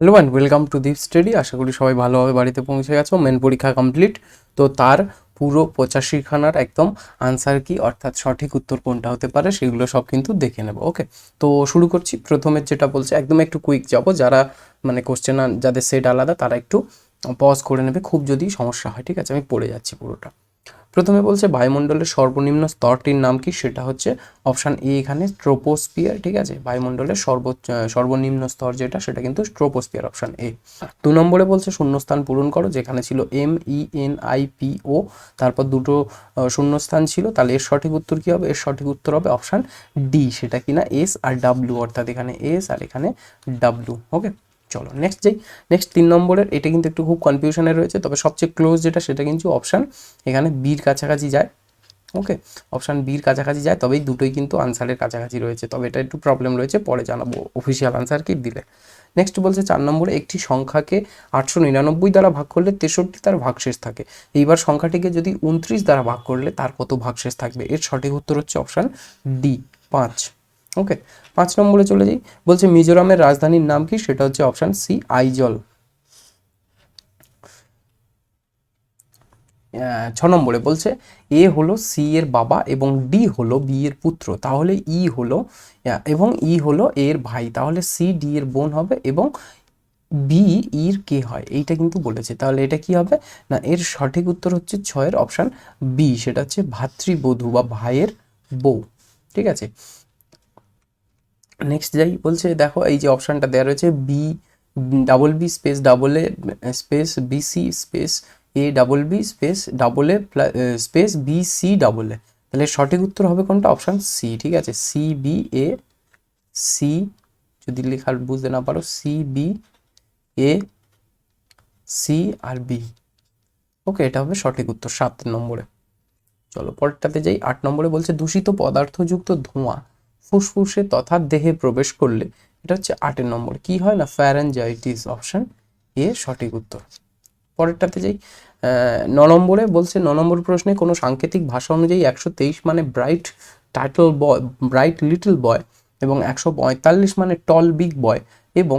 Hello and welcome to Deep study. আশা করি সবাই ভালোভাবে বাড়িতে পৌঁছে গেছো। মেন পরীক্ষা কমপ্লিট। তো তার পুরো 85খানার একদম আনসার কি, অর্থাৎ সঠিক উত্তর কোনটা হতে পারে সেগুলো সব কিন্তু দেখে নেবো। ওকে, তো শুরু করছি। প্রথমে যেটা বলছে একদম একটু কুইক যাবো, যারা মানে কোশ্চেন যাদের সেট আলাদা তারা একটু পজ করে নেবে খুব যদি সমস্যা হয়। ঠিক আছে, আমি পড়ে যাচ্ছি পুরোটা। প্রথমে বলছে বায়ুমণ্ডলের সর্বনিম্ন স্তরটির নাম কি, সেটা হচ্ছে অপশান এ এখানে ট্রোপোস্ফিয়ার। ঠিক আছে, বায়ুমণ্ডলের সর্বনিম্ন স্তর যেটা সেটা কিন্তু ট্রোপোস্ফিয়ার, অপশান এ। 2 নম্বরে বলছে শূন্যস্থান পূরণ করো, যেখানে ছিল MENIPO, তারপর দুটো শূন্যস্থান ছিল, তাহলে এর সঠিক উত্তর কি হবে? এর সঠিক উত্তর হবে অপশান ডি, সেটা কিনা S আর W, অর্থাৎ এখানে S আর এখানে W। ওকে, চলো নেক্সট যাই। নেক্সট 3 নম্বরের, এটা কিন্তু একটু খুব কনফিউশনে রয়েছে, তবে সবচেয়ে ক্লোজ যেটা সেটা কিন্তু অপশান এখানে বির কাছাকাছি যায়। ওকে, অপশান বির কাছাকাছি যায়, তবেই দুটোই কিন্তু আনসারের কাছাকাছি রয়েছে, তবে এটা একটু প্রবলেম রয়েছে, পরে জানাবো অফিসিয়াল আনসার কি দিলে। নেক্সট বলছে 4 নম্বরে, একটি সংখ্যাকে 899 দ্বারা ভাগ করলে 63 তার ভাগশেষ থাকে। এইবার সংখ্যাটিকে যদি 29 দ্বারা ভাগ করলে তার কত ভাগশেষ থাকবে? এর সঠিক উত্তর হচ্ছে অপশান ডি, 5। ওকে, 5 নম্বরে চলে যাই। বলছে মিজোরামের রাজধানীর নাম কি, সেটা হচ্ছে অপশান সি, আইজল। 6 নম্বরে বলছে এ হলো সি এর বাবা এবং ডি হলো বি এর পুত্র, তাহলে ই হলো এবং ই হলো এর ভাই, তাহলে সি ডি এর বোন হবে এবং বি ইর কে হয়, এইটা কিন্তু বলেছে। তাহলে এটা কি হবে না, এর সঠিক উত্তর হচ্ছে 6-এর অপশান বি, সেটা হচ্ছে ভাতৃবধূ বা ভাইয়ের বউ। ঠিক আছে, নেক্সট যাই। বলছে দেখো এই যে অপশানটা দেওয়া রয়েছে B double B space double A space BC space A double B space double A space B C double A, তাহলে সঠিক উত্তর হবে কোনটা? Option C. ঠিক আছে, সি বি এ সি, যদি লেখার বুঝতে না পারো, সি বি এ সি আর বি। ওকে, এটা হবে সঠিক উত্তর 7 নম্বরে। চলো পরেরটাতে যাই। 8 নম্বরে বলছে দূষিত পদার্থযুক্ত ধোঁয়া ফুসফুসে তথা দেহে প্রবেশ করলে, এটা হচ্ছে 8 নম্বর, কি হয় না, ফ্যারেঞ্জাইটিস, অপশন এ সঠিক উত্তর। পরেরটাতে যাই। 9 নম্বরে বলছে 9 নম্বর প্রশ্নে কোনো সাংকেতিক ভাষা অনুযায়ী 123 মানে ব্রাইট লিটল বয় এবং 145 মানে টল বিগ বয় এবং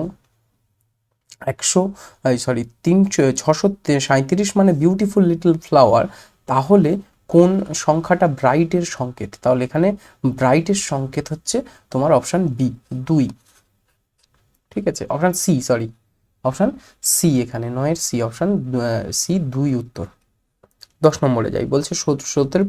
637 মানে বিউটিফুল লিটল ফ্লাওয়ার, তাহলে কোন সংখ্যাটা ব্রাইটের সংকেত? তাহলে এখানে ব্রাইটের সংকেত হচ্ছে তোমার অপশান বি, 2। ঠিক আছে, option C, sorry, option C, এখানে 9-এর সি, অপশান সি, 2 উত্তর। 10 নম্বরে যাই। বলছে স্রোতের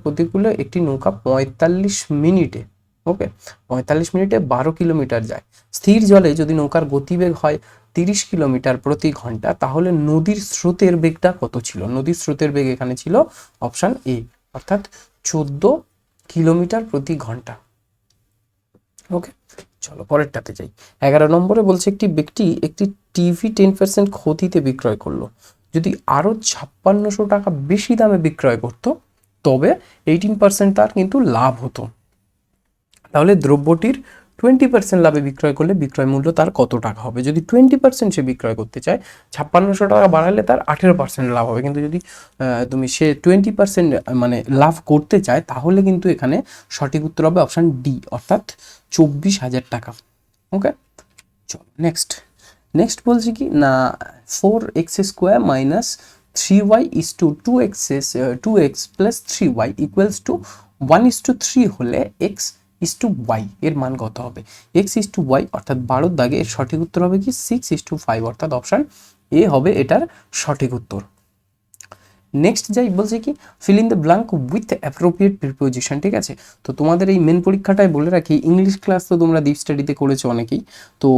প্রতিকূলে একটি নৌকা 45 মিনিটে, ওকে, 45 মিনিটে 12 কিলোমিটার যায়। স্থির জলে যদি নৌকার গতিবেগ হয় 30 কিলোমিটার প্রতি ঘন্টা, তাহলে নদীর স্রোতের বেগটা কত ছিল? নদীর স্রোতের বেগ এখানে ছিল অপশান এ, অর্থাৎ 14 কিলোমিটার প্রতি ঘন্টা। ওকে, চলো পরেরটাতে যাই। 11 নম্বরে বলছে একটি ব্যক্তি একটি টিভি 10% ক্ষতিতে বিক্রয় করলো, যদি আরো 5600 টাকা বেশি দামে বিক্রয় করতো তবে 18% তার কিন্তু লাভ হতো। তাহলে দ্রব্যটির 20% লাভে বিক্রয় করলে বিক্রয় মূল্য তার কত টাকা হবে? যদি 20% সে বিক্রয় করতে চায়, 5600 টাকা বাড়ালে তার 18% লাভ হবে, কিন্তু যদি তুমি সে 20% মানে লাভ করতে চায়, তাহলে কিন্তু এখানে সঠিক উত্তর হবে অপশান ডি, অর্থাৎ 24,000 টাকা। ওকে, চলো নেক্সট বলছি কি না, 4x² minus 3y is to 2x plus 3y equals to 1:3 হলে x ইস টু ওয়াই এর মান কত হবে? x ইস টু ওয়াই অর্থাৎ 12-র দাগে এর সঠিক উত্তর হবে কি 6:5, অর্থাৎ অপশান এ হবে এটার সঠিক উত্তর। নেক্সট যাই, বলছে কি fill in the blank with appropriate preposition. ঠিক আছে, তো তোমাদের এই মেন পরীক্ষাটায় বলে রাখি, ইংলিশ ক্লাস তো তোমরা ডিপ স্টাডিতে করেছো অনেকেই, তো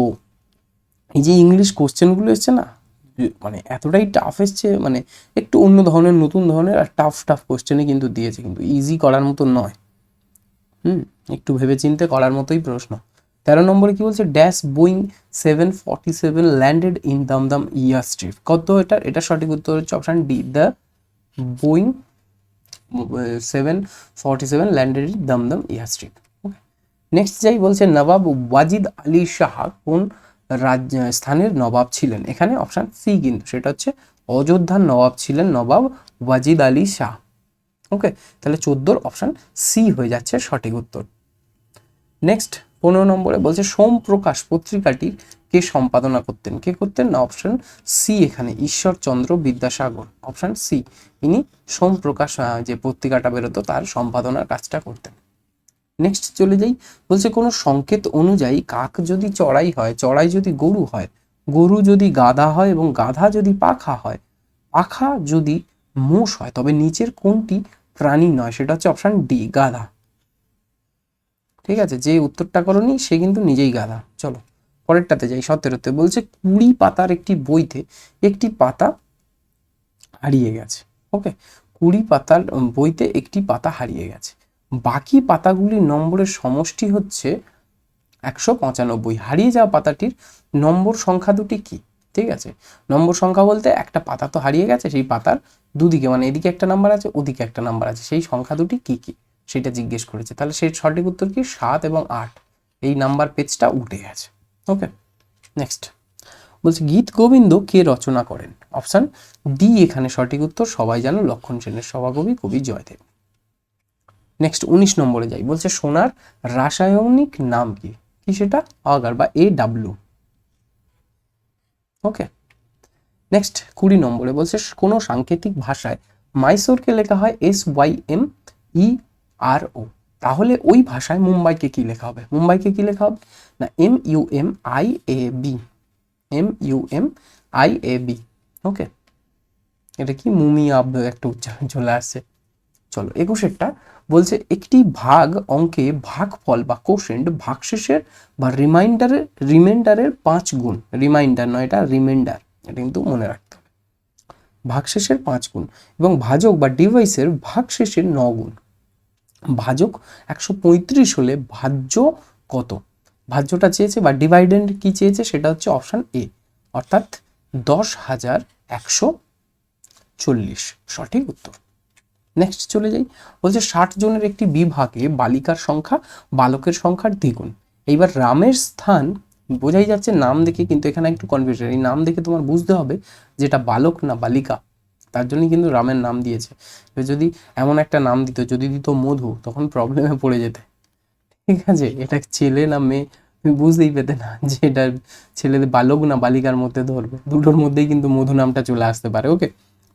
এই যে ইংলিশ কোশ্চেনগুলো এসছে না, মানে এতটাই টাফ এসছে, মানে একটু অন্য ধরনের নতুন ধরনের আর টাফ কোশ্চেনই কিন্তু দিয়েছে, কিন্তু ইজি করার মতো নয়। একটু ভেবেচিন্তে করার মতোই প্রশ্ন। 13 নম্বরে কি বলছে, dash Boeing 747 landed in Dum Dum airstrip, কত এটা সঠিক উত্তর হচ্ছে option D, the Boeing 747 landed in Dum Dum airstrip. Next যাই, বলছে নবাব ওয়াজিদ আলী শাহ কোন স্থানের নবাব ছিলেন? এখানে অপশান সি, কিন্তু সেটা হচ্ছে অযোধ্যার নবাব ছিলেন নবাব ওয়াজিদ আলী শাহ। ওকে, তাহলে 14-র অপশান সি হয়ে যাচ্ছে সঠিক উত্তর। নেক্সট 15 নম্বরে বলছে সোমপ্রকাশ পত্রিকাটি কে সম্পাদনা করতেন? কে করতেন না অপশন সি এখানে ঈশ্বরচন্দ্র বিদ্যাসাগর, অপশন সি, ইনি সোমপ্রকাশ যে পত্রিকাটা বেরোতো তার সম্পাদনার কাজটা করতেন। নেক্সট চলে যাই, বলছে কোনো সংকেত অনুযায়ী কাক যদি চড়াই হয়, চড়াই যদি গরু হয়, গরু যদি গাধা হয় এবং গাধা যদি পাখা হয়, পাখা যদি মোষ হয়, তবে নিচের কোনটি প্রাণী নয়? সেটা হচ্ছে অপশন ডি, গাধা। ঠিক আছে, যে উত্তরটা করনি সে কিন্তু নিজেই গাধা। চলো পরেরটাতে যাই, 17তে বলছে 20 পাতার একটি বইতে একটি পাতা হারিয়ে গেছে। ওকে, 20 পাতার বইতে একটি পাতা হারিয়ে গেছে, বাকি পাতাগুলির নম্বরের সমষ্টি হচ্ছে 195। হারিয়ে যাওয়া পাতাটির নম্বর সংখ্যা দুটি কি? ঠিক আছে, নম্বর সংখ্যা বলতে একটা পাতা তো হারিয়ে গেছে, সেই পাতার দুদিকে মানে এদিকে একটা নাম্বার আছে ওদিকে একটা নাম্বার আছে, সেই সংখ্যা দুটি কি কি সেটা জিজ্ঞেস করেছে। তাহলে সেই সঠিক উত্তর কি? 7 এবং 8, এই নাম্বার পেজটা উঠে গেছে। ওকে, নেক্সট বলছে গীত গোবিন্দ কে রচনা করেন? অপশন ডি এখানে সঠিক উত্তর, সবাই জানো লক্ষণ সেনের সভাকবি কবি জয়দেব। নেক্সট 19 নম্বরে যাই, বলছে সোনার রাসায়নিক নাম কি? কি সেটা? অগার বা AW। ওকে, নেক্সট 20 নম্বরে বলছে কোনো সাংকেতিক ভাষায় মাইসোরকে লেখা হয় SYMERO, তাহলে ওই ভাষায় মুম্বাইকে কি লেখা হবে? মুম্বাইকে কি লেখা হবে না MUMIAB, MUMIAB। ওকে, এটা কি মুমিয়াব একটা উচ্চারণ চলে আসছে। চলো 21টা বলছে একটি ভাগ অঙ্কে ভাগফল বা কোশেন্ট ভাগশেষের বা রিমাইন্ডারের 5 গুণ, রিমাইন্ডার নয় এটা রিমাইন্ডার, এটা কিন্তু মনে রাখতে হবে, ভাগশেষের 5 গুণ এবং ভাজক বা ডিভাইসের ভাগশেষের 9 গুণ। ভাজক 135 হলে ভাজ্য কত? ভাজ্যটা চেয়েছে বা ডিভাইডেন্ড কি চেয়েছে সেটা হচ্ছে অপশন এ, অর্থাৎ 10,140 সঠিক উত্তর। নেক্সট চলে যাই, বলছে 60 জনের একটি বিভাগে বালিকার সংখ্যা বালকের সংখ্যার দ্বিগুণ। এইবার রামের স্থান বোঝাই যাচ্ছে নাম দেখে, কিন্তু এখানে একটু কনফিউশন, এই নাম দেখে তোমার বুঝতে হবে যেটা বালক না বালিকা, তার জন্যই কিন্তু রামের নাম দিয়েছে। যদি এমন একটা নাম দিত, যদি দিত মধু, তখন প্রবলেমে পড়ে যেতে। ঠিক আছে, এটা ছেলে না মেয়ে তুমি বুঝতেই পেতে না যে এটা ছেলেদের বালক না বালিকার মধ্যে ধরবে, দুটোর মধ্যেই কিন্তু মধু নামটা চলে আসতে পারে। ওকে,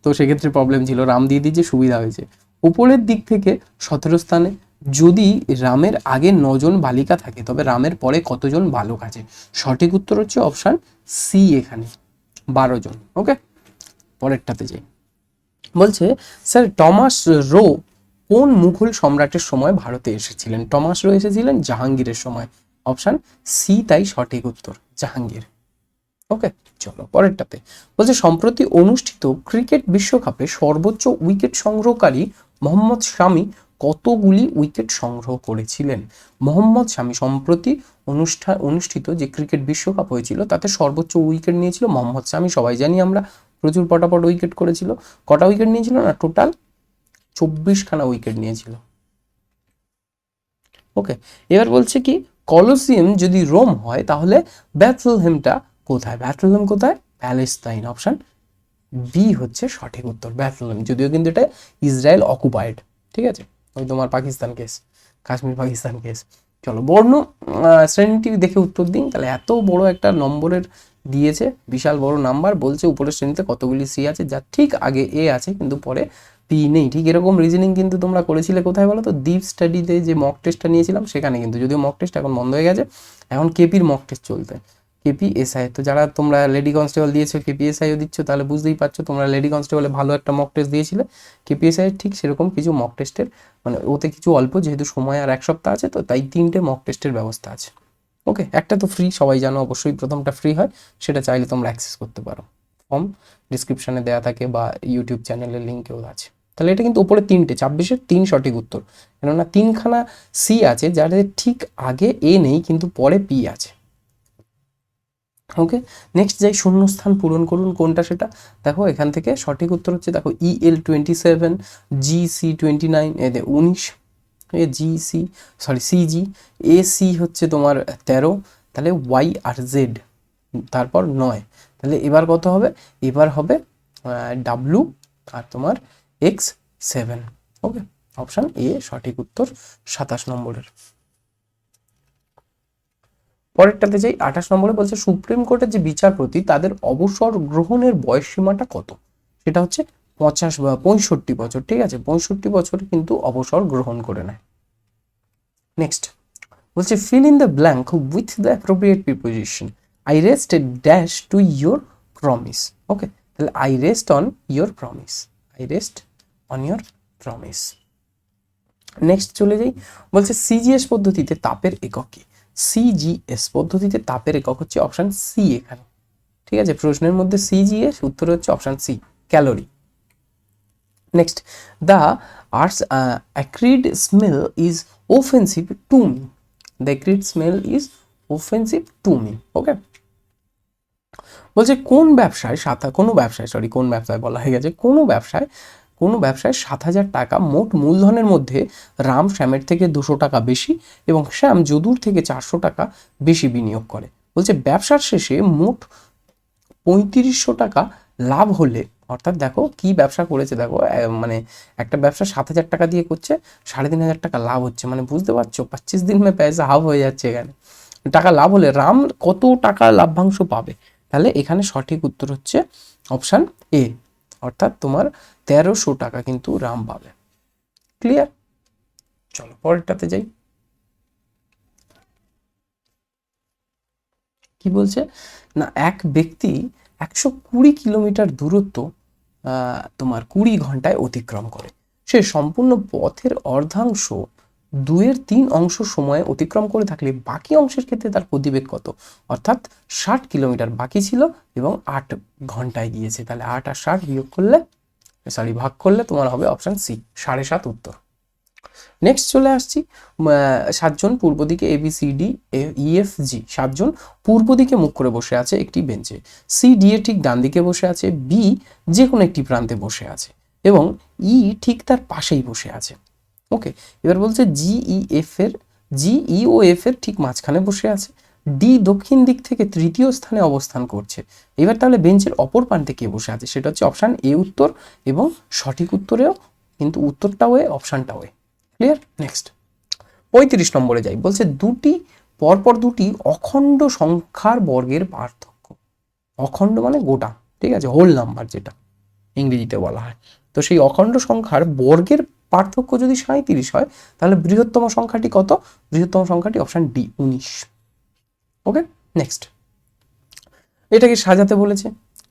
তো সেক্ষেত্রে প্রবলেম ছিল, রাম দিয়ে দিয়েছে, সুবিধা হয়েছে। উপরের দিক থেকে 17 স্থানে যদি রামের আগে 9 জন বালিকা থাকে, তবে রামের পরে কতজন বালক আছে? সঠিক উত্তর হচ্ছে অপশন সি এখানে 12 জন। ওকে, পরেরটাতে যাই, বলছে স্যার টমাস রো কোন মুঘল সম্রাটের সময় ভারতে এসেছিলেন? টমাস রো এসেছিলেন জাহাঙ্গীরের সময়, অপশন সি তাই সঠিক উত্তর, জাহাঙ্গীর। ওকে, চলো পরেরটাতে বলছে সম্প্রতি অনুষ্ঠিত ক্রিকেট বিশ্বকাপে সর্বোচ্চ উইকেট সংগ্রহকারী মোহাম্মদ শামি কতগুলি উইকেট সংগ্রহ করেছিলেন? মোহাম্মদ শামি সম্প্রতি অনুষ্ঠিত যে ক্রিকেট বিশ্বকাপ হয়েছিল তাতে সর্বোচ্চ উইকেট নিয়েছিল মোহাম্মদ শামি, সবাই জানি আমরা, প্রচুর পটাপট উইকেট করেছিল। কটা উইকেট নিয়েছিল না টোটাল 24খানা উইকেট নিয়েছিল। ওকে, এবার বলছে কি কলোসিয়াম যদি রোম হয় তাহলে ব্যাথলহেমটা কোথায়? ব্যাথলহেম কোথায়? প্যালেস্তাইন, অপশন বি হচ্ছে সঠিক উত্তর, ব্যাথলহেম। যদিও কিন্তু এটা ইসরায়েল অকুপায়েড, ঠিক আছে, ওই তোমার পাকিস্তান কেস, কাশ্মীর পাকিস্তান কেস। চলো বর্ণ শ্রেণীটি দেখে উত্তর দিন। তাহলে এত বড় একটা নম্বরের দিয়েছে, বিশাল বড় নাম্বার, বলছে উপরের শ্রেণীতে কতগুলি সি আছে, যার ঠিক আগে এ আছে কিন্তু পরে পি নেই। ঠিক এরকম রিজনিং কিন্তু তোমরা করেছিলে কোথায় বলো তো? দীপ স্টাডিতে যে মক টেস্টটা নিয়েছিলাম সেখানে, কিন্তু যদিও মক টেস্ট এখন বন্ধ হয়ে গেছে, এখন কেপির মক টেস্ট চলতে, KPSI। তো যারা তোমরা লেডি কনস্টেবল দিয়েছো, KPSIও দিচ্ছ, তাহলে বুঝতেই পারছো তোমরা লেডি কনস্টেবলে ভালো একটা মক টেস্ট দিয়েছিলে, KPSI ঠিক সেরকম কিছু মক টেস্টের মানে ওতে কিছু অল্প, যেহেতু সময় আর 1 সপ্তাহ আছে, তো তাই 3টে মক টেস্টের ব্যবস্থা আছে। ওকে, একটা তো ফ্রি, সবাই জানো অবশ্যই, প্রথমটা ফ্রি হয়, সেটা চাইলে তোমরা অ্যাক্সেস করতে পারো, ফর্ম ডিসক্রিপশনে দেওয়া থাকে বা ইউটিউব চ্যানেলের লিঙ্কেও আছে। তাহলে এটা কিন্তু উপরে 3টে, 26-এর 3 সঠিক উত্তর, কেননা 3খানা সি আছে যাদের ঠিক আগে এ নেই কিন্তু পরে পি আছে। ওকে, নেক্সট যাই, শূন্যস্থান পূরণ করুন, কোনটা সেটা দেখো, এখান থেকে সঠিক উত্তর হচ্ছে দেখো EL27, GC29, 19, CG, AC হচ্ছে তোমার 13, তাহলে Y আর Z তারপর 9, তাহলে এবার কত হবে? এবার হবে W আর তোমার X7। ওকে, অপশন এ সঠিক উত্তর 27 নম্বরের। পরেরটাতে যাই, 28 নম্বরে বলছে সুপ্রিম কোর্টের যে বিচারপতি তাদের অবসর গ্রহণের বয়স সীমাটা কত, সেটা হচ্ছে 50 বা 65 বছর, ঠিক আছে, 65 বছর কিন্তু অবসর গ্রহণ করে নেয়। নেক্সট বলছে fill in the blank with the appropriate preposition, I rest a dash to your promise. Okay, তাহলে I rest on your promise, I rest on your promise. Next চলে যাই, বলছে সিজিএস পদ্ধতিতে তাপের একক কি, সিজিএস পদ্ধতিতে তাপের একক হচ্ছে অপশন সি এখানে, ঠিক আছে, প্রশ্নের মধ্যে সিজিএস, উত্তর হচ্ছে option C, calorie. Next, the arts acrid smell is offensive to me, the acrid smell is offensive to me. Okay, বলছে কোন ব্যবসায় কোন ব্যবসায় বলা হয়ে গেছে, কোনো ব্যবসায় 7,000 টাকা মোট মূলধনের মধ্যে রাম শ্যামের থেকে 200 টাকা বেশি এবং শ্যাম যদুর থেকে 400 টাকা বেশি বিনিয়োগ করে। বলছে ব্যবসার শেষে মোট 3500 টাকা লাভ হলে, অর্থাৎ দেখো কি ব্যবসা করেছে, দেখো মানে একটা ব্যবসা 7,000 টাকা দিয়ে করছে, 3,500 টাকা লাভ হচ্ছে, মানে বুঝতে পারছো 25 দিন মে পয়সা হাফ হয়ে যাচ্ছে এখানে। টাকা লাভ হলে রাম কত টাকা লাভ্যাংশ পাবে, তাহলে এখানে সঠিক উত্তর হচ্ছে অপশান এ, অর্থাৎ তোমার 1300 টাকা কিন্তু রাম পাবে। ক্লিয়ার? চলো পরেরটাতে যাই। কি বলছে না, এক ব্যক্তি 120 কিলোমিটার দূরত্ব তোমার 20 ঘন্টায় অতিক্রম করে, সে সম্পূর্ণ পথের অর্ধাংশ 2/3 অংশ সময়ে অতিক্রম করে থাকলে বাকি অংশের ক্ষেত্রে তার গতিবেগ কত, অর্থাৎ 60 কিলোমিটার বাকি ছিল এবং 8 ঘন্টায় গিয়েছে, তাহলে 8 আর 60 ভাগ করলে তোমার হবে অপশন সি 7.5 উত্তর। নেক্সট চলে আসছি, 7জন পূর্ব দিকে ABCD EFG 7জন পূর্ব দিকে মুখ করে বসে আছে একটি বেঞ্চে, CD এর ঠিক ডান দিকে বসে আছে, B যে কোনো একটি প্রান্তে বসে আছে এবং E ঠিক তার পাশেই বসে আছে। ওকে, এবার বলছে GE ও F এর ঠিক মাঝখানে বসে আছে, D দক্ষিণ দিক থেকে তৃতীয় স্থানে অবস্থান করছে। এবার তাহলে বেঞ্চের অপর প্রান্তে কে বসে আছে, সেটা হচ্ছে অপশান এ উত্তর, এবং সঠিক উত্তরেও কিন্তু উত্তরটাও এ, অপশানটাও এ। ক্লিয়ার? নেক্সট 35 নম্বরে যাই, বলছে পরপর দুটি অখণ্ড সংখ্যার বর্গের পার্থক্য, অখণ্ড মানে গোটা, ঠিক আছে, হোল নাম্বার যেটা ইংরেজিতে বলা হয়, তো সেই অখণ্ড সংখ্যার বর্গের পার্থক্য যদি 37 হয়, তাহলে বৃহত্তম সংখ্যাটি কত, বৃহত্তম সংখ্যাটি অপশন ডি 19। ওকে, নেক্সট এটাকে সাজাতে বলেছে,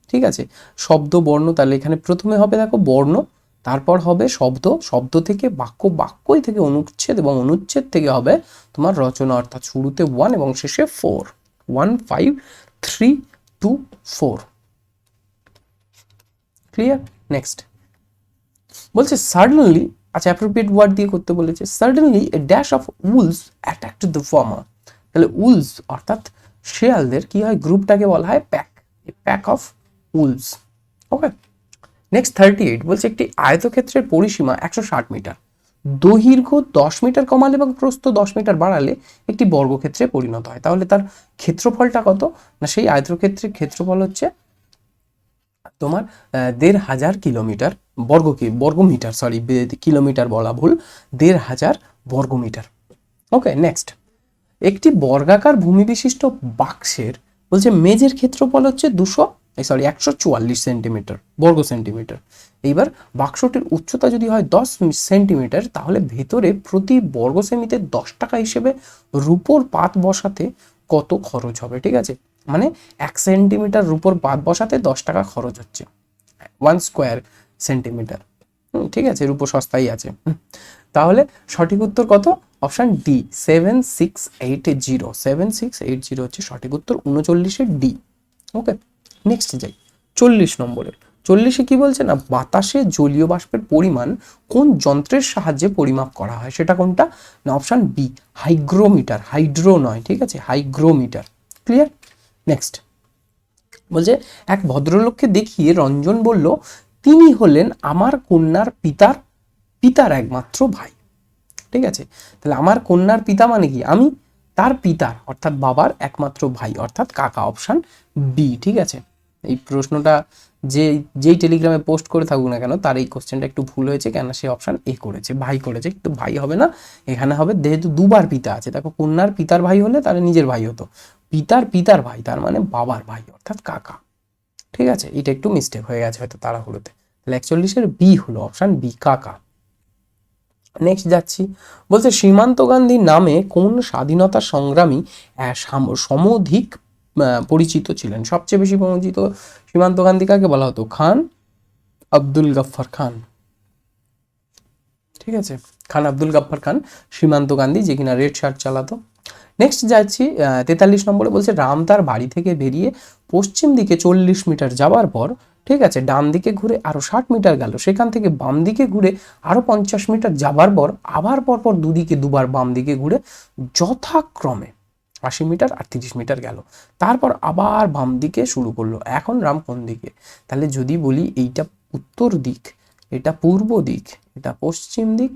ঠিক আছে, শব্দ বর্ণ, তাহলে এখানে প্রথমে হবে দেখো বর্ণ, তারপর হবে শব্দ, শব্দ থেকে বাক্য, বাক্যই থেকে অনুচ্ছেদ এবং অনুচ্ছেদ থেকে হবে তোমার রচনা, অর্থাৎ শুরুতে 1 এবং শেষে 4, 1 5 3 2 4। ক্লিয়ার? নেক্সট বলছে সাডেনলি, আচ্ছা অ্যাপ্রোপ্রিয়েট ওয়ার্ড দিয়ে করতে বলেছে, suddenly A dash of owls attack to the farmer, তাহলে উলস অর্থাৎ শেয়ালদের কি হয়, গ্রুপটাকে বলা হয় pack, pack of owls. Okay, next 38 বলছে একটি আয়তক্ষেত্রের পরিসীমা 160 মিটার, দৈর্ঘ্য 10 মিটার কমালে এবং প্রস্থ 10 মিটার বাড়ালে একটি বর্গক্ষেত্রে পরিণত হয়, তাহলে তার ক্ষেত্রফলটা কত, না সেই আয়তক্ষেত্রের ক্ষেত্রফল হচ্ছে তোমার 1,500 কিলোমিটার বর্গমিটার, সরি কিলোমিটার বলা ভুল, 1,500 বর্গমিটার। ওকে, নেক্সট একটি বর্গাকার ভূমি বিশিষ্ট বাক্সের বলছে মেঝের ক্ষেত্রফল হচ্ছে 144 সেন্টিমিটার বর্গ সেন্টিমিটার। এইবার বাক্সটির উচ্চতা যদি হয় 10 সেন্টিমিটার, তাহলে ভেতরে প্রতি বর্গ সেমিতে 10 টাকা হিসেবে রূপোর পাত বসাতে কত খরচ হবে, ঠিক আছে, মানে 1 সেন্টিমিটার রূপোর পাত বসাতে 10 টাকা খরচ হচ্ছে 1 স্কোয়ার সেন্টিমিটার, ঠিক আছে, রূপো সস্তাই আছে। তাহলে সঠিক উত্তর কত, অপশন ডি 7680 হচ্ছে সঠিক উত্তর, 39 ডি। ওকে, নেক্সট যাই 40 নম্বরে। 40 কি বলছে না, বাতাসে জলীয় বাষ্পের পরিমাণ কোন যন্ত্রের সাহায্যে পরিমাপ করা হয়, সেটা কোনটা, না অপশন বি হাইগ্রোমিটার, হাইড্রো নয়, ঠিক আছে, হাইগ্রোমিটার। ক্লিয়ার? নেক্সট বলছে এক ভদ্রলোককে দেখিয়ে রঞ্জন বলল তিনি হলেন আমার কন্যার পিতার একমাত্র ভাই, ঠিক আছে, তাহলে আমার কন্যার পিতা মানে কি, আমি তার পিতার অর্থাৎ বাবার একমাত্র ভাই, অর্থাৎ কাকা, অপশন বি, ঠিক আছে। এই প্রশ্নটা যেই টেলিগ্রামে পোস্ট করে থাকুক না কেন, তার এই কোশ্চেনটা একটু ভুল হয়েছে, কেন সে অপশান এ করেছে, ভাই করেছে, কিন্তু ভাই হবে না, এখানে হবে যেহেতু দুবার পিতা আছে। দেখো কন্যার পিতার ভাই হলে তাহলে নিজের ভাই হতো, পিতার পিতার ভাই তার মানে বাবার ভাই অর্থাৎ কাকা। ঠিক আছে, এটা একটু মিস্টেক হয়ে গেছে হয়তো তাড়াহুড়োতে। তাহলে 41-এর বি হলো অপশান বি, কাকা। নেক্সট যাচ্ছি, বলছে সীমান্ত গান্ধী নামে কোন স্বাধীনতা সংগ্রামী সমধিক পরিচিত ছিলেন? সবচেয়ে বেশি পরিচিত সীমান্ত গান্ধী কাকে বলা হতো? খান আব্দুল গফফর খান। ঠিক আছে, খান আব্দুল গফফর খান সীমান্ত গান্ধী, যে কিনা রেড শার্ট চালাতো। নেক্সট যাচ্ছি 43 নম্বরে, বলছে রাম তার বাড়ি থেকে বেরিয়ে পশ্চিম দিকে 40 মিটার যাওয়ার পর, ঠিক আছে, ডান দিকে ঘুরে আরো 60 মিটার গেল, সেখান থেকে বাম দিকে ঘুরে আরো 50 মিটার যাবার পর আবার পরপর দুদিকে দুবার বাম দিকে ঘুরে যথাক্রমে 80 মিটার আর 30 মিটার গেল, তারপর আবার বাম দিকে শুরু করলো। এখন রাম কোন দিকে? তাহলে যদি বলি এইটা উত্তর দিক, এটা পূর্ব দিক, এটা পশ্চিম দিক,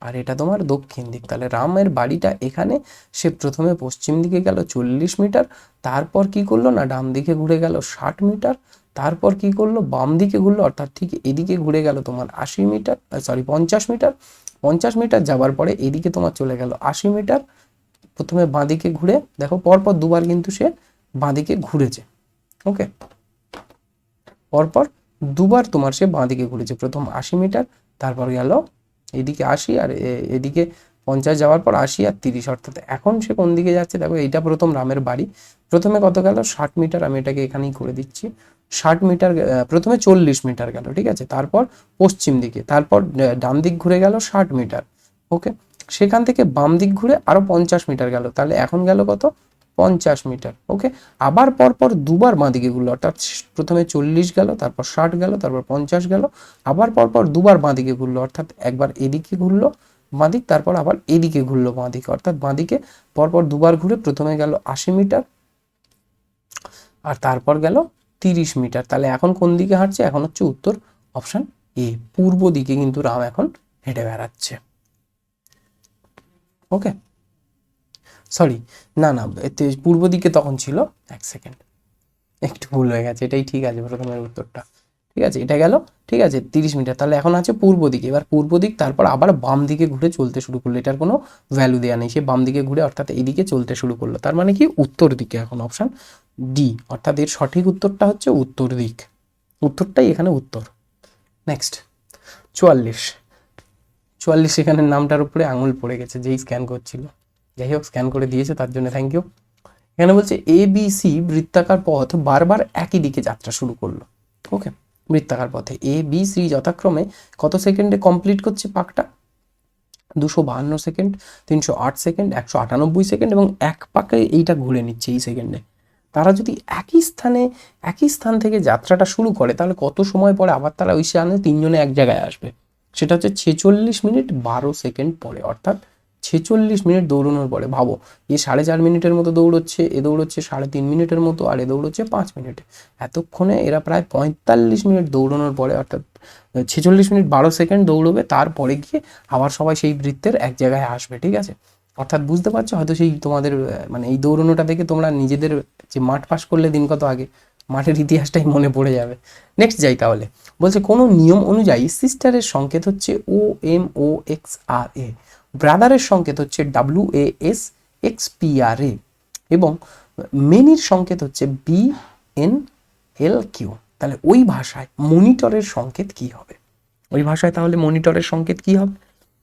আর এটা তোমার দক্ষিণ দিক, তাহলে রামের বাড়িটা এখানে, সে প্রথমে পশ্চিম দিকে গেল 40 মিটার, তারপর কি করলো না ডান দিকে ঘুরে গেল 60 মিটার, তারপর কি করলো বাম দিকে ঘুরলো, অর্থাৎ ঠিক এদিকে ঘুরে গেল তোমার 80 মিটার, 50 মিটার, 50 মিটার যাবার পরে এদিকে তোমার চলে গেল 80 মিটার, প্রথমে বাঁদিকে ঘুরে, দেখো পরপর দুবার কিন্তু সে বাঁদিকে ঘুরেছে। ওকে, পরপর দুবার তোমার সে বাঁদিকে ঘুরেছে, প্রথম 80 মিটার, তারপর গেল এদিকে 80 আর এদিকে 50 যাওয়ার পর 80 আর 30, অর্থাৎ এখন সে কোন দিকে যাচ্ছে? দেখো এইটা প্রথম রামের বাড়ি, প্রথমে কত গেল 60 মিটার, আমি এটাকে এখানেই করে দিচ্ছি 60 মিটার, প্রথমে 40 মিটার গেল, ঠিক আছে, তারপর পশ্চিম দিকে, তারপর ডান দিক ঘুরে গেল 60 মিটার, ওকে, সেখান থেকে বাম দিক ঘুরে আরো 50 মিটার গেল, তাহলে এখন গেল কত? 50 মিটার। ওকে, আবার পরপর দুবার বাঁ দিকে ঘুরলো, অর্থাৎ প্রথমে 40 গেল, তারপর 60 গেল, তারপর 50 গেল, আবার পরপর দুবার বাঁ দিকে ঘুরলো, অর্থাৎ একবার এদিকে ঘুরলো বাঁদিক, তারপর আবার এদিকে ঘুরলো বাঁদিকে, অর্থাৎ বাঁদিকে পরপর দুবার ঘুরে প্রথমে গেল 80 মিটার আর তারপর গেল 30 মিটার। তাহলে এখন কোন দিকে হাঁটছে? এখন হচ্ছে উত্তর অপশন এ, পূর্ব দিকে কিন্তু রাম এখন হেঁটে বেড়াচ্ছে। ওকে, সরি, না না, এতে পূর্ব দিকে তখন ছিল, এক সেকেন্ড একটু ভুল হয়ে গেছে, এটাই ঠিক আছে প্রথমের উত্তরটা। ঠিক আছে, এটা গেল, ঠিক আছে 30 মিটার, তাহলে এখন আছে পূর্ব দিকে, এবার পূর্ব দিক, তারপর আবার বাম দিকে ঘুরে চলতে শুরু করলো, এটার কোনো ভ্যালু দেওয়া নেই, সে বাম দিকে ঘুরে অর্থাৎ এইদিকে চলতে শুরু করলো, তার মানে কি উত্তর দিকে, এখন অপশান ডি, অর্থাৎ এর সঠিক উত্তরটা হচ্ছে উত্তর দিক, উত্তরটাই এখানে উত্তর। নেক্সট 44 এখানে নামটার উপরে আঙুল পড়ে গেছে যেই স্ক্যান করছিল, যাই হোক স্ক্যান করে দিয়েছে তার জন্য থ্যাংক ইউ। এখানে বলছে ABC বৃত্তাকার পথ বারবার একই দিকে যাত্রা শুরু করলো। ওকে, বৃত্তাকার পথে ABC যথাক্রমে কত সেকেন্ডে কমপ্লিট করছে পাকটা? 252 সেকেন্ড, 308 সেকেন্ড, 198 সেকেন্ড এবং এক পাকে এইটা ঘুরে নিচ্ছে এই সেকেন্ডে। তারা যদি একই স্থান থেকে যাত্রাটা শুরু করে, তাহলে কত সময় পরে আবার তারা ওই স্থানে তিনজনে এক জায়গায় আসবে? সেটা হচ্ছে 46 মিনিট 12 সেকেন্ড পরে, অর্থাৎ 46 মিনিট দৌড়ানোর পরে। ভাবো, এ 4.5 মিনিটের মতো দৌড়চ্ছে, এ দৌড়চ্ছে 3.5 মিনিটের মতো, আর এ দৌড়চ্ছে 5 মিনিটে, এতক্ষণে এরা প্রায় 45 মিনিট দৌড়ানোর পরে, অর্থাৎ 46 মিনিট 12 সেকেন্ড দৌড়বে, তারপরে গিয়ে আবার সবাই সেই বৃত্তের এক জায়গায় আসবে। ঠিক আছে, অর্থাৎ বুঝতে পারছো হয়তো সেই তোমাদের মানে এই দৌড়ানোটা দেখে তোমরা নিজেদের যে মাঠ পাস করলে দিন কত আগে, মাঠের ইতিহাসটাই মনে পড়ে যাবে। নেক্সট যাই তাহলে, বলছে কোনো নিয়ম অনুযায়ী সিস্টারের সংকেত হচ্ছে OMOXRA, ব্রাদারের সংকেত হচ্ছে WASXPRA এবং মেনির সংকেত হচ্ছে BNLQ। তাহলে ওই ভাষায় মনিটরের সংকেত কি হবে? ওই ভাষায় তাহলে মনিটরের সংকেত কি হবে?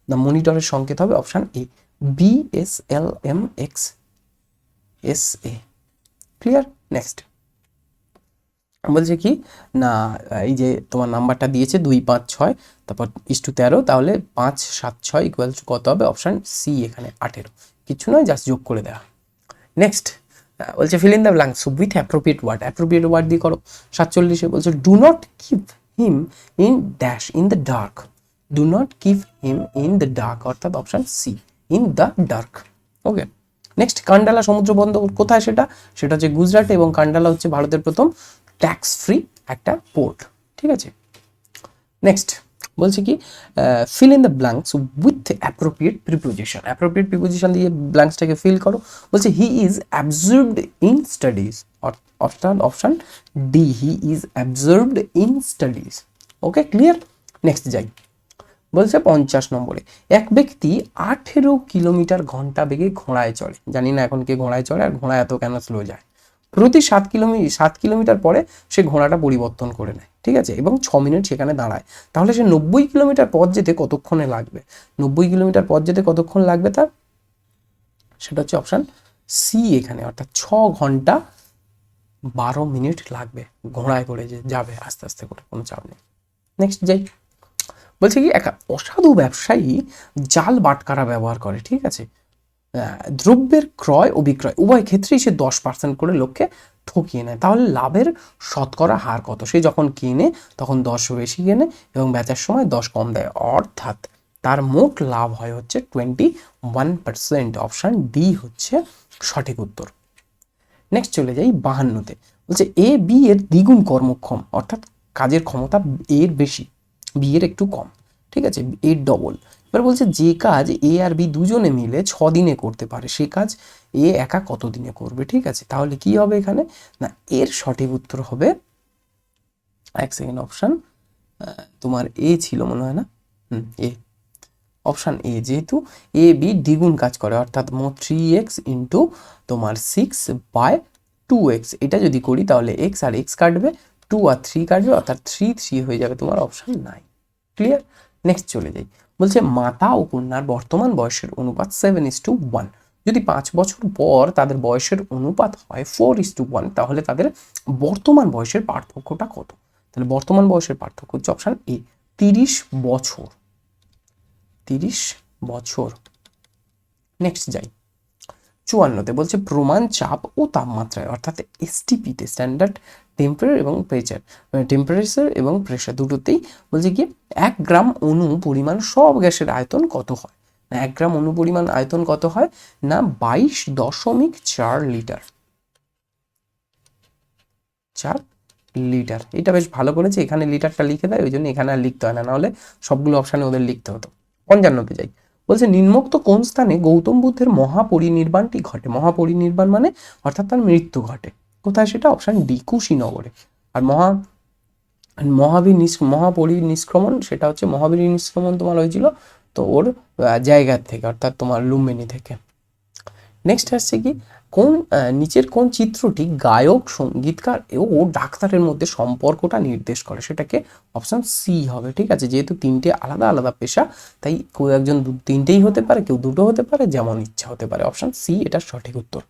না, মনিটরের সংকেত হবে option A, BSLMXSA। Clear? Next বলছে কি না, এই যে তোমার নাম্বারটা দিয়েছে 2, 5, 6, তারপর 13, তাহলে 5, 7, 6 ইকুয়াল টু কত হবে? অপশান সি এখানে 18, কিছু নয়, জাস্ট যোগ করে দেওয়া। নেক্সট বলছে fill in the blanks with appropriate word, appropriate word দিয়ে করো। 47 বলছে do not keep him in dash in the dark, do not keep him in the dark, অর্থাৎ option C, in the dark. Okay, next Kandla সমুদ্র বন্দর কোথায়? সেটা হচ্ছে গুজরাটে, এবং কান্ডালা হচ্ছে ভারতের প্রথম ট্যাক্স ফ্রি একটা পোর্ট। ঠিক আছে, নেক্সট বলছে কি fill in the blanks with appropriate preposition, appropriate preposition দিয়ে ব্ল্যাঙ্কসটাকে ফিল করো। বলছে he is absorbed in studies, option D, he is absorbed in studies. Okay, clear? Next যাই, বলছে 50 নম্বরে, এক ব্যক্তি 18 কিলোমিটার ঘন্টা বেগে ঘোড়ায় চড়ে। জানি না এখন কে ঘোড়ায় চড়ে আর ঘোড়া এত কেন স্লো যায়। প্রতি 7 কিলোমিটার পরে সে ঘোড়াটা পরিবর্তন করে নেয়, ঠিক আছে, এবং 6 মিনিট সেখানে দাঁড়ায়। তাহলে সে 90 কিলোমিটার পথ যেতে কতক্ষণে লাগবে? 90 কিলোমিটার পথ যেতে কতক্ষণ লাগবে তার? সেটা হচ্ছে অপশান সি এখানে, অর্থাৎ 6 ঘন্টা 12 মিনিট লাগবে ঘোড়ায় করে যে যাবে আস্তে আস্তে করে, কোনো চাপ নেই। নেক্সট যাই, বলছে কি এক অসাধু ব্যবসায়ী জাল বাটখারা ব্যবহার করে, ঠিক আছে, দ্রব্যের ক্রয় ও বিক্রয় উভয় ক্ষেত্রেই সে 10% করে লোককে ঠকিয়ে নেয়। তাহলে লাভের শতকরা হার কত? সে যখন কেনে তখন 10 বেশি কেনে এবং বেচার সময় 10 কম দেয়, অর্থাৎ তার মোট লাভ হয় হচ্ছে 21%। অপশান ডি হচ্ছে সঠিক উত্তর। নেক্সট চলে যাই 52তে, বলছে এ বি এর দ্বিগুণ কর্মক্ষম, অর্থাৎ কাজের ক্ষমতা এর বেশি, বি এর একটু কম, ঠিক আছে, এর ডবল। এবার বলছে যে কাজ এ আর বি দুজনে মিলে 6 দিনে করতে পারে সে কাজ এ একা কত দিনে করবে, ঠিক আছে। তাহলে কি হবে এখানে? না, এর সঠিক উত্তর হবে, এক সেকেন্ড, অপশান তোমার এ ছিল মনে হয় না, এ, অপশান এ, যেহেতু এ বি দ্বিগুণ কাজ করে, অর্থাৎ মোট 3x ইন্টু তোমার 6/2x, এটা যদি করি তাহলে x আর x কাটবে, 2 আর 3 কাটবে, অর্থাৎ 3 হয়ে যাবে তোমার অপশান 9। ক্লিয়ার? নেক্সট চলে যাই, বলছে মাতা ও কন্যার বর্তমান বয়সের অনুপাত 7:1। যদি 5 বছর পর তাদের বয়সের অনুপাত হয় 4:1, তাহলে তাদের বর্তমান বয়সের পার্থক্যটা কত? তাহলে বর্তমান বয়সের পার্থক্য হচ্ছে অপশান এ, 30 বছর। 30 বছর। নেক্সট যাই 54তে, বলছে প্রমাণ চাপ ও তাপমাত্রায়, অর্থাৎ এসটিপিতে, স্ট্যান্ডার্ড টেম্পারেচার এবং প্রেসার দুটোতেই, বলছে কি 1 গ্রাম অণু পরিমাণ সব গ্যাসের আয়তন কত হয়? না, 1 গ্রাম অণু পরিমাণ আয়তন কত হয়? না, 22.4 লিটার। 4 লিটার। এটা বেশ ভালো করেছে, এখানে লিটারটা লিখে দেয়, ওই জন্য এখানে আর লিখতে হয় না, নাহলে সবগুলো অপশানে ওদের লিখতে হতো। 55তে যাই, বলছে নিম্নোক্ত কোন স্থানে গৌতম বুদ্ধের মহাপরিনির্বাণটি ঘটে? মহাপরিনির্বাণ মানে অর্থাৎ তার মৃত্যু ঘটে কোথায়? সেটা অপশান ডি, কুশীনগরে। আর মহাপরিনিষ্ক্রমণ, সেটা হচ্ছে মহাপরিনিষ্ক্রমণ তোমার হয়েছিল তো ওর জায়গার থেকে, অর্থাৎ তোমার লুম্বিনী থেকে। নেক্সট আসছে কি, কোন নিচের কোন চিত্রটি গায়ক, সঙ্গীতকার ও ডাক্তারের মধ্যে সম্পর্কটা নির্দেশ করে? সেটাকে অপশন সি হবে, ঠিক আছে, যেহেতু 3টে আলাদা আলাদা পেশা, তাই কেউ একজন 3টেই হতে পারে, কেউ 2টো হতে পারে, যেমন ইচ্ছা হতে পারে। অপশন সি এটা সঠিক উত্তর।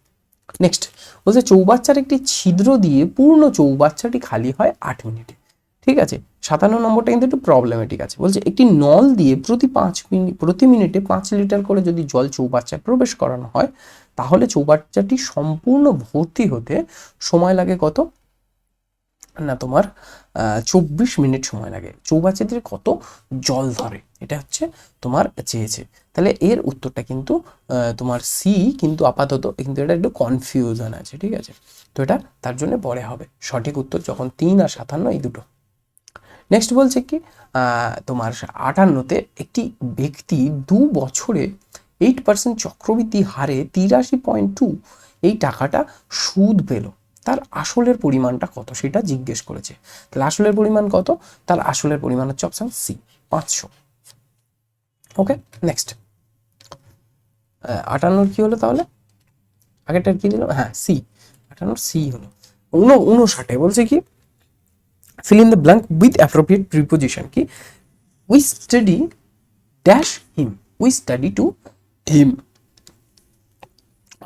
নেক্সট বলছে চৌবাচ্চার একটি ছিদ্র দিয়ে পূর্ণ চৌবাচ্চাটি খালি হয় 8 মিনিটে, ঠিক আছে। 57 নম্বরটা কিন্তু একটু প্রবলেমেটিক আছে, বলছে একটি নল দিয়ে প্রতি মিনিটে 5 লিটার করে যদি জল চৌবাচ্চায় প্রবেশ করানো হয়, তাহলে চৌবাচ্চাটি সম্পূর্ণ ভর্তি হতে সময় লাগে কত? না, তোমার 24 মিনিট সময় লাগে। চৌবাচ্চাতে কত জল ধরে, এটা হচ্ছে তোমার চেয়েছে। তাহলে এর উত্তরটা কিন্তু তোমার সি, কিন্তু আপাতত কিন্তু এটা একটু কনফিউশন আছে, ঠিক আছে, তো এটা তার জন্য পরে হবে সঠিক উত্তর, যখন 3 আর 57 এই দুটো। নেক্সট বলছে কি তোমার 58তে, একটি ব্যক্তি 2 বছরে 8% চক্রবৃদ্ধি হারে 83.2 এই টাকাটা সুদ পেল, তার আসলের পরিমাণটা কত সেটা জিজ্ঞেস করেছে। তাহলে আসলের পরিমাণ কত? তার আসলের পরিমাণ হচ্ছে অপশন সি, 500। ওকে, নেক্সট 58 কি হলো তাহলে? আগেরটার কি দিল? হ্যাঁ, সি, 58 সি হলো। 59 বলছে কি fill in the blank with appropriate preposition, কি we study dash him, we study to him।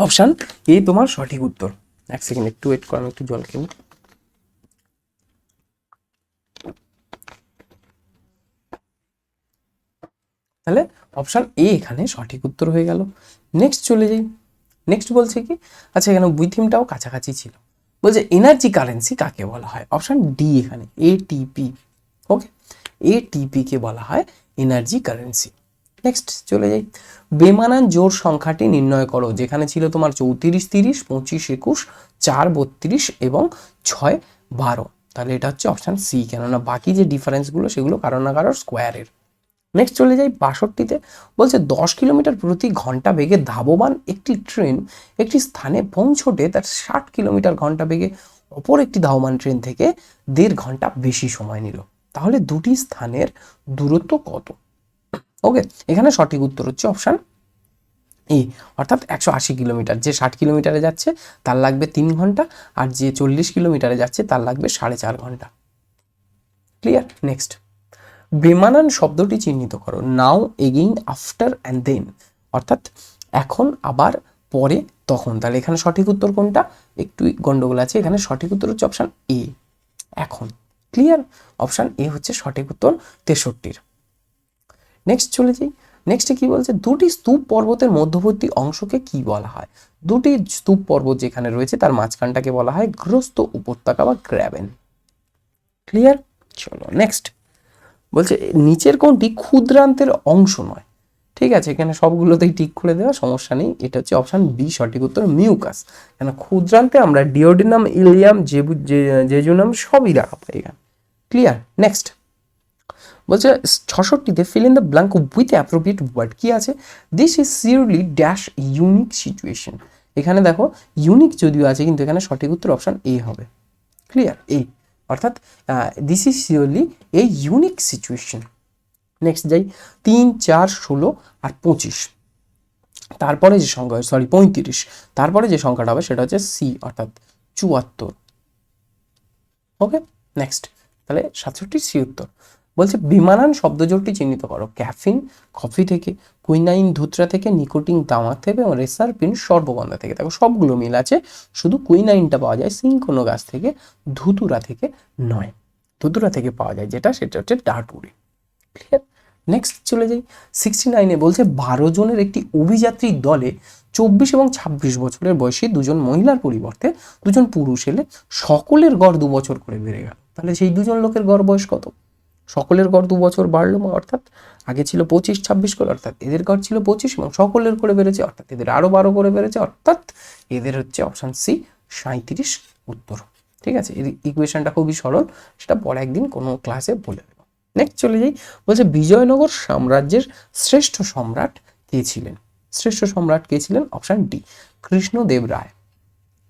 Option A তোমার সঠিক উত্তর। এক সেকেন্ড একটু ওয়েট করো, আমি একটু জল খেয়ে। তাহলে অপশন এ এখানে সঠিক উত্তর হয়ে গেল। নেক্সট চলে যাই, নেক্সট বলছে কি, আচ্ছা এখানে উইথিমটাও কাছাকাছি ছিল, বলছে এনার্জি কারেন্সি কাকে বলা হয়? অপশন ডি এখানে এটিপি। ওকে, এটিপি কে বলা হয় এনার্জি কারেন্সি। নেক্সট চলে যাই, বেমানান জোড় সংখ্যাটি নির্ণয় করো, যেখানে ছিল তোমার 34, 30, 25, 21, 4, 32 এবং 6, 12। তাহলে এটা হচ্ছে অপশন সি, কেননা বাকি যে ডিফারেন্সগুলো সেগুলো কারো না কারোর স্কোয়ারের। নেক্সট চলে যাই 62তে, বলছে 10 কিলোমিটার প্রতি ঘন্টা বেগে ধাবমান একটি ট্রেন একটি স্থানে পৌঁছতে তার 60 কিলোমিটার ঘন্টা বেগে অপর একটি ধাবমান ট্রেন থেকে 1.5 ঘন্টা বেশি সময় নিল, তাহলে দুটি স্থানের দূরত্ব কত? ওকে, এখানে সঠিক উত্তর হচ্ছে অপশান এ, অর্থাৎ 180 কিলোমিটার। যে 60 কিলোমিটারে যাচ্ছে তার লাগবে 3 ঘন্টা, আর যে 40 কিলোমিটারে যাচ্ছে তার লাগবে 4.5 ঘন্টা। ক্লিয়ার? নেক্সট, বেমানান শব্দটি চিহ্নিত করো। নাও, এগেইন, আফটার অ্যান্ড দেন, অর্থাৎ এখন, আবার, পরে, তখন। তাহলে এখানে সঠিক উত্তর কোনটা? একটু গন্ডগোল আছে, এখানে সঠিক উত্তর হচ্ছে অপশান এ, এখন। ক্লিয়ার? অপশান এ হচ্ছে সঠিক উত্তর 63-র। নেক্সট চলে যাই, নেক্সটে কি বলছে, দুটি স্তূপ পর্বতের মধ্যবর্তী অংশকে কি বলা হয়? দুটি স্তূপ পর্বত যেখানে রয়েছে তার মাঝখানটাকে বলা হয় গ্রস্ত উপত্যকা বা গ্র্যাবেন। ক্লিয়ার? চলো নেক্সট, বলছে নিচের কোনটি ক্ষুদ্রান্তের অংশ নয়? ঠিক আছে, এখানে সবগুলোতেই টিক করে দেওয়া, সমস্যা নেই। এটা হচ্ছে অপশান বি সঠিক উত্তর, মিউকাস। কেন ক্ষুদ্রান্তে আমরা ডিওডিনাম, ইলিয়াম, জেজুনাম সবই রাখা পাই এখানে। ক্লিয়ার? নেক্সট বলছে 66তে fill in the blank with appropriate word, কি আছে? This is surely dash unique situation. এখানে দেখো ইউনিক যদিও আছে, কিন্তু এখানে সঠিক উত্তর অপশান এ হবে। ক্লিয়ার? এ, অর্থাৎ this is surely a unique situation. Next যাই, 3, 4, 16 আর 25, তারপরে যে সংখ্যা, 35, তারপরে যে সংখ্যাটা হবে সেটা হচ্ছে সি, অর্থাৎ 74। ওকে, নেক্সট, তাহলে 67 সি উত্তর। বলছে বিমানান শব্দজোড়টি চিহ্নিত করো। ক্যাফিন কফি থেকে, কুইনাইন ধুতরা থেকে, নিকোটিন তামাক থেকে এবং রেসারপিন সর্বগন্ধা থেকে। দেখো সবগুলো মিল আছে, শুধু কুইনাইনটা পাওয়া যায় সিনকোনো গাছ থেকে, ধুতুরা থেকে নয়। ধুতুরা থেকে পাওয়া যায় যেটা, সেটা হচ্ছে ডাটুরি। ক্লিয়ার? নেক্সট চলে যাই 69-এ, বলছে 12 জনের একটি অভিযাত্রী দলে 24 এবং 26 বছরের বয়সী দুজন মহিলার পরিবর্তে দুজন পুরুষ এলে সকলের গড় 2 বছর করে বেড়ে গেল। তাহলে সেই দুজন লোকের গড় বয়স কত? সকলের গড় 2 বছর বাড়লো, অর্থাৎ আগে ছিল 25-26 করে, অর্থাৎ এদের গড় ছিল 25 এবং সকলের করে বেড়েছে, অর্থাৎ এদের আরো 12 করে বেড়েছে, অর্থাৎ এদের হচ্ছে অপশান সি 37 উত্তর। ঠিক আছে, এর ইকুয়েশনটা খুবই সরল, সেটা পরে একদিন কোনো ক্লাসে বলে দেবো। নেক্সট চলে যাই, বলছে বিজয়নগর সাম্রাজ্যের শ্রেষ্ঠ সম্রাট কে ছিলেন? শ্রেষ্ঠ সম্রাট কে ছিলেন? অপশান ডি, কৃষ্ণদেব রায়।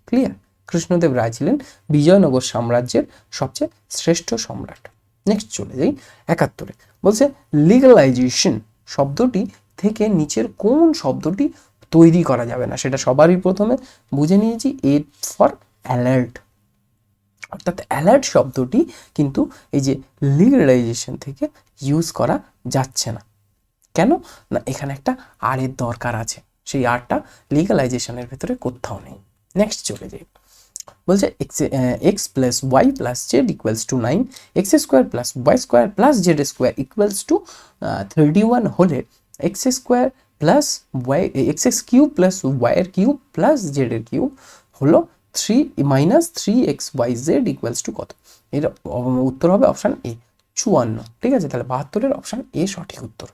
ক্লিয়ার? কৃষ্ণদেব রায় ছিলেন বিজয়নগর সাম্রাজ্যের সবচেয়ে শ্রেষ্ঠ সম্রাট। নেক্সট চলে যাই 71-এ, বলছে লিগালাইজেশন শব্দটি থেকে নিচের কোন শব্দটি তৈরি করা যাবে না? সেটা সবারই প্রথমে বুঝে নিয়েছি, এ ফর অ্যালার্ট, অর্থাৎ অ্যালার্ট শব্দটি কিন্তু এই যে লিগালাইজেশন থেকে ইউজ করা যাচ্ছে না। কেন না? এখানে একটা আর এর দরকার আছে, সেই আরটা লিগালাইজেশনের ভেতরে কোথাও নেই। নেক্সট চলে যাই, বলছে X plus Y plus Z equals to 9, X square plus Y square plus Z square equals to 31 হলে X square plus Y, X cube plus Y এর কিউব প্লাস জেড এর কিউব হলো 3-3xyz ইকুয়ালস টু কত? এর উত্তর হবে option A 54। ঠিক আছে, তাহলে 72-এর অপশান এ সঠিক উত্তর।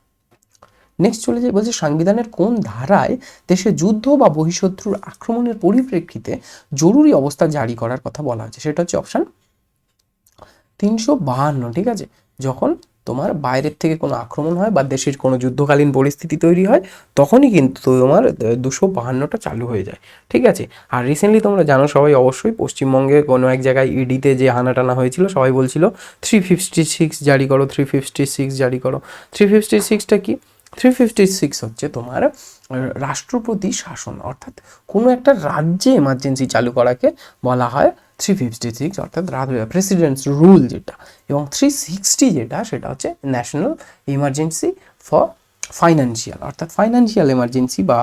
নেক্সট চলে যাই, বলছে সংবিধানের কোন ধারায় দেশে যুদ্ধ বা বহিঃশত্রুর আক্রমণের পরিপ্রেক্ষিতে জরুরি অবস্থা জারি করার কথা বলা হয়েছে? সেটা হচ্ছে অপশান 352। ঠিক আছে, যখন তোমার বাইরের থেকে কোনো আক্রমণ হয় বা দেশের কোনো যুদ্ধকালীন পরিস্থিতি তৈরি হয়, তখনই কিন্তু তোমার 252টা চালু হয়ে যায়। ঠিক আছে, আর রিসেন্টলি তোমরা জানো সবাই অবশ্যই, পশ্চিমবঙ্গে কোনো এক জায়গায় ইডিতে যে হানাটানা হয়েছিল, সবাই বলছিল 356 জারি করো, 356 জারি করো। 356টা কি? 356 হচ্ছে তোমার রাষ্ট্রপতি শাসন, অর্থাৎ কোনো একটা রাজ্যে এমার্জেন্সি চালু করাকে বলা হয় 356, অর্থাৎ প্রেসিডেন্টস রুল যেটা। এবং 360 যেটা, সেটা হচ্ছে ন্যাশনাল ইমার্জেন্সি ফর ফাইন্যান্সিয়াল, অর্থাৎ ফাইন্যান্সিয়াল এমার্জেন্সি বা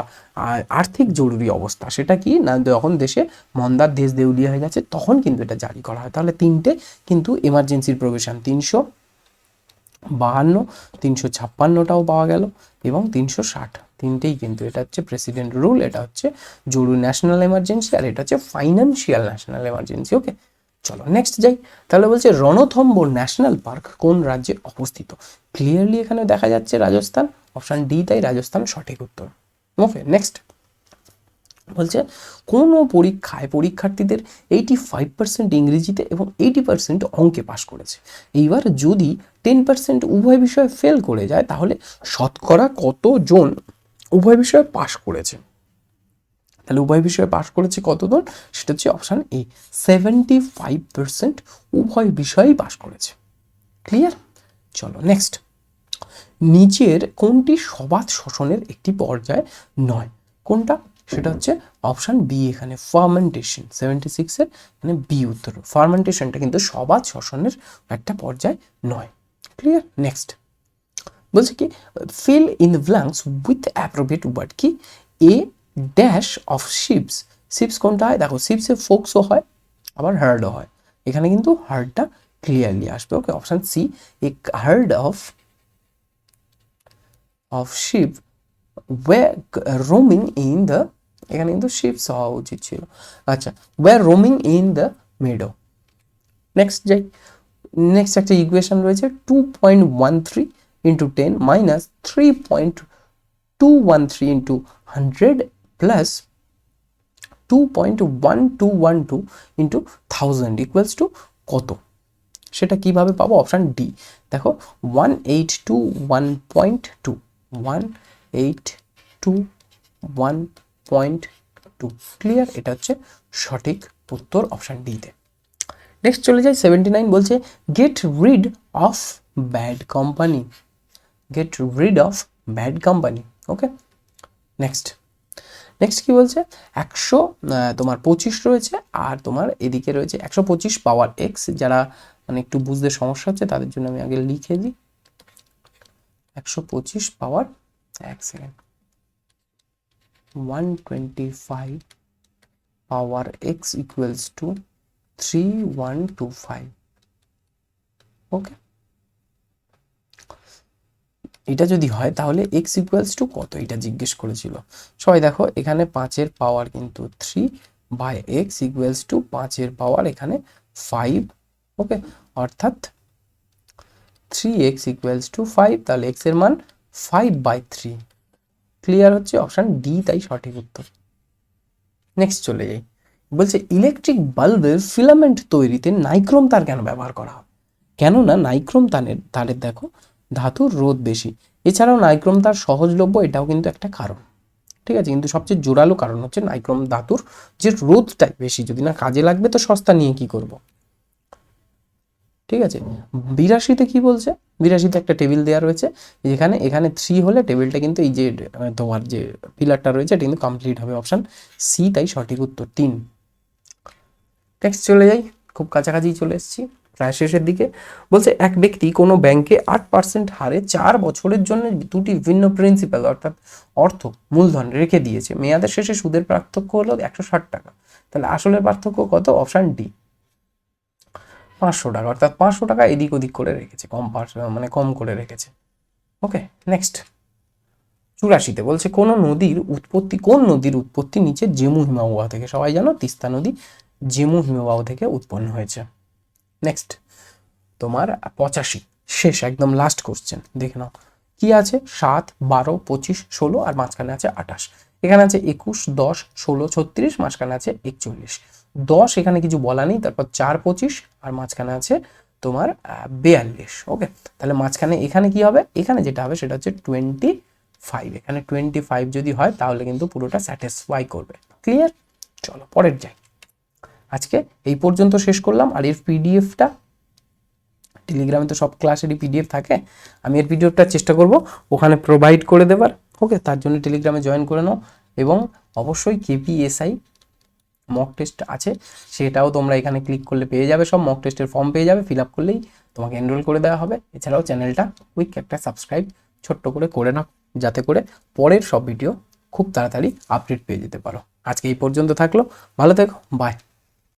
আর্থিক জরুরি অবস্থা। সেটা কি না, যখন দেশে মন্দার, দেশ দেউলিয়া হয়ে যাচ্ছে, তখন কিন্তু এটা জারি করা হয়। তাহলে তিনটে কিন্তু এমার্জেন্সির প্রভিশন, 352, 356টাও পাওয়া গেল এবং 360, তিনটেই কিন্তু। এটা হচ্ছে প্রেসিডেন্ট রুল, এটা হচ্ছে জরুরি ন্যাশনাল এমার্জেন্সি, আর এটা হচ্ছে ফাইন্যান্সিয়াল ন্যাশনাল এমার্জেন্সি। ওকে, চলো নেক্সট যাই। তাহলে বলছে রণথম্বোর ন্যাশনাল পার্ক কোন রাজ্যে অবস্থিত? ক্লিয়ারলি এখানে দেখা যাচ্ছে রাজস্থান, অপশান ডি, তাই রাজস্থান সঠিক উত্তর। ওকে, নেক্সট বলছে কোনো পরীক্ষায় পরীক্ষার্থীদের 85% ইংরেজিতে এবং 80% অঙ্কে পাশ করেছে। এইবার যদি 10% উভয় বিষয়ে ফেল করে যায় তাহলে শতকরা কতজন উভয় বিষয়ে পাশ করেছে? তাহলে উভয় বিষয়ে পাশ করেছে কতজন? সেটা হচ্ছে অপশান এ, 75% উভয় বিষয়েই পাশ করেছে। ক্লিয়ার? চলো নেক্সট। নিচের কোনটি সবাত শ্বসনের একটি পর্যায় নয়? কোনটা? সেটা হচ্ছে অপশান বি, এখানে ফার্মেন্টেশন। 76-এর মানে বি উত্তর। ফার্মেন্টেশনটা কিন্তু সবাত শ্বসনের একটা পর্যায় নয়। ক্লিয়ার? নেক্সট বলছে কি, fill in the blanks with appropriate word. কি? A dash of ships. Ships কোনটা হয়? দেখো শিপসে ফোকসও হয় আবার হার্ডও হয়, এখানে কিন্তু হার্ডটা ক্লিয়ারলি আসবে। Okay, option C, a herd of sheep were roaming in the, এখানে কিন্তু শিপস হওয়া উচিত ছিল। আচ্ছা, were roaming in the meadow। Next যাই। নেক্সট একটা ইকুয়েশন রয়েছে 2.13 into 10 minus 3.213 into 100 plus 2.1212 into 1000 equals to কত? সেটা কিভাবে পাবো? Option D. দেখো 1821.2, 1821.2। ক্লিয়ার? এটা হচ্ছে সঠিক উত্তর অপশান ডিতে। নেক্সট চলে যাই 79। বলছে get rid of bad company. Get rid of bad company. Okay, next কি বলছে? 100 তোমার 25 রয়েছে আর তোমার এদিকে রয়েছে 125 পাওয়ার এক্স। যারা মানে একটু বুঝতে সমস্যা হচ্ছে তাদের জন্য আমি আগে লিখে দিই। 125 পাওয়ার 1 second 125 power x equals to 3125। ওকে, এটা যদি হয় তাহলে এক্স ইকুয়ালস টু কত, এটা জিজ্ঞেস করেছিল সবাই। দেখো এখানে 5-এর পাওয়ার কিন্তু 3 বাই এক্স ইকুয়ালস টু 5-এর পাওয়ার এখানে 5। ওকে, অর্থাৎ 3x ইকুয়ালস টু 5, তাহলে x এর মান 5/3। ক্লিয়ার হচ্ছে অপশান ডি তাই সঠিক উত্তর। নেক্সট চলে যাই। বলছে ইলেকট্রিক বাল্বের ফিলামেন্ট তৈরিতে নাইক্রোম তার কেন ব্যবহার করা হয়? কেননা নাইক্রোম তারের দেখো ধাতুর রোধ বেশি। এছাড়াও নাইক্রোম তার সহজলভ্য, এটাও কিন্তু একটা কারণ। ঠিক আছে, কিন্তু সবচেয়ে জোরালো কারণ হচ্ছে নাইক্রোম ধাতুর যে রোধটাই বেশি। যদি না কাজে লাগবে তো সস্তা নিয়ে কি করব? ঠিক আছে, 82-তে কি বলছে? 82-তে একটা টেবিল দেওয়া রয়েছে, যেখানে এখানে 3 হলে টেবিলটা কিন্তু এই যে তোমার যে পিলারটা রয়েছে এটা কিন্তু কমপ্লিট হবে। অপশান সি তাই সঠিক উত্তর 3। নেক্সট চলে যাই, খুব কাছাকাছি চলে এসেছি, প্রায় শেষের দিকে। বলছে এক ব্যক্তি কোনো ব্যাংকে 8% হারে 4 বছরের জন্য দুটি ভিন্ন প্রিন্সিপাল অর্থাৎ অর্থ মূলধন রেখে দিয়েছে। মেয়াদের শেষে সুদের পার্থক্য হলো 160 টাকা। তাহলে আসলের পার্থক্য কত? অপশান ডি, 500 টাকা। অর্থাৎ 500 টাকা এদিক ওদিক করে রেখেছে, মানে কম করে রেখেছে। ওকে, নেক্সট 84-তে বলছে কোন নদীর উৎপত্তি নিচে জেমু হিমবাহ থেকে? সবাই জানো তিস্তা নদী জেমু হিমবাহ থেকে উৎপন্ন হয়েছে। নেক্সট তোমার 85, শেষ একদম লাস্ট কোশ্চেন, দেখে নাও কি আছে। 7, 12, 25, 16 আর মাঝখানে আছে 28। এখানে আছে 21, 10, 16, 36, মাঝখানে আছে 41। 10 এখানে কিছু বলা নেই, তারপর 4, 25 আর মাঝখানে আছে তোমার 42। ওকে, তাহলে মাঝখানে এখানে কি হবে? এখানে যেটা হবে সেটা হচ্ছে 25। এখানে 25 যদি হয় তাহলে কিন্তু পুরোটা স্যাটিসফাই করবে। ক্লিয়ার? চলো পরের যাই। আজকে এই পর্যন্ত শেষ করলাম। আর এর পিডিএফটা টেলিগ্রামে তো সব ক্লাসেরই পিডিএফ থাকে, আমি এর পিডিএফটা চেষ্টা করব ওখানে প্রোভাইড করে দেবার। ওকে, তার জন্য টেলিগ্রামে জয়েন করে নাও এবং অবশ্যই কেপিএসআই মক টেস্ট আছে, সেটাও তোমরা এখানে ক্লিক করলে পেয়ে যাবে। সব মক টেস্টের ফর্ম পেয়ে যাবে, ফিল আপ করলেই তোমাকে এনরোল করে দেওয়া হবে। এছাড়াও চ্যানেলটা কুইক একটা সাবস্ক্রাইব ছোট্ট করে নাও, যাতে করে পরের সব ভিডিও খুব তাড়াতাড়ি আপডেট পেয়ে যেতে পারো। আজকে এই পর্যন্ত থাকলো, ভালো থেকো, বাই।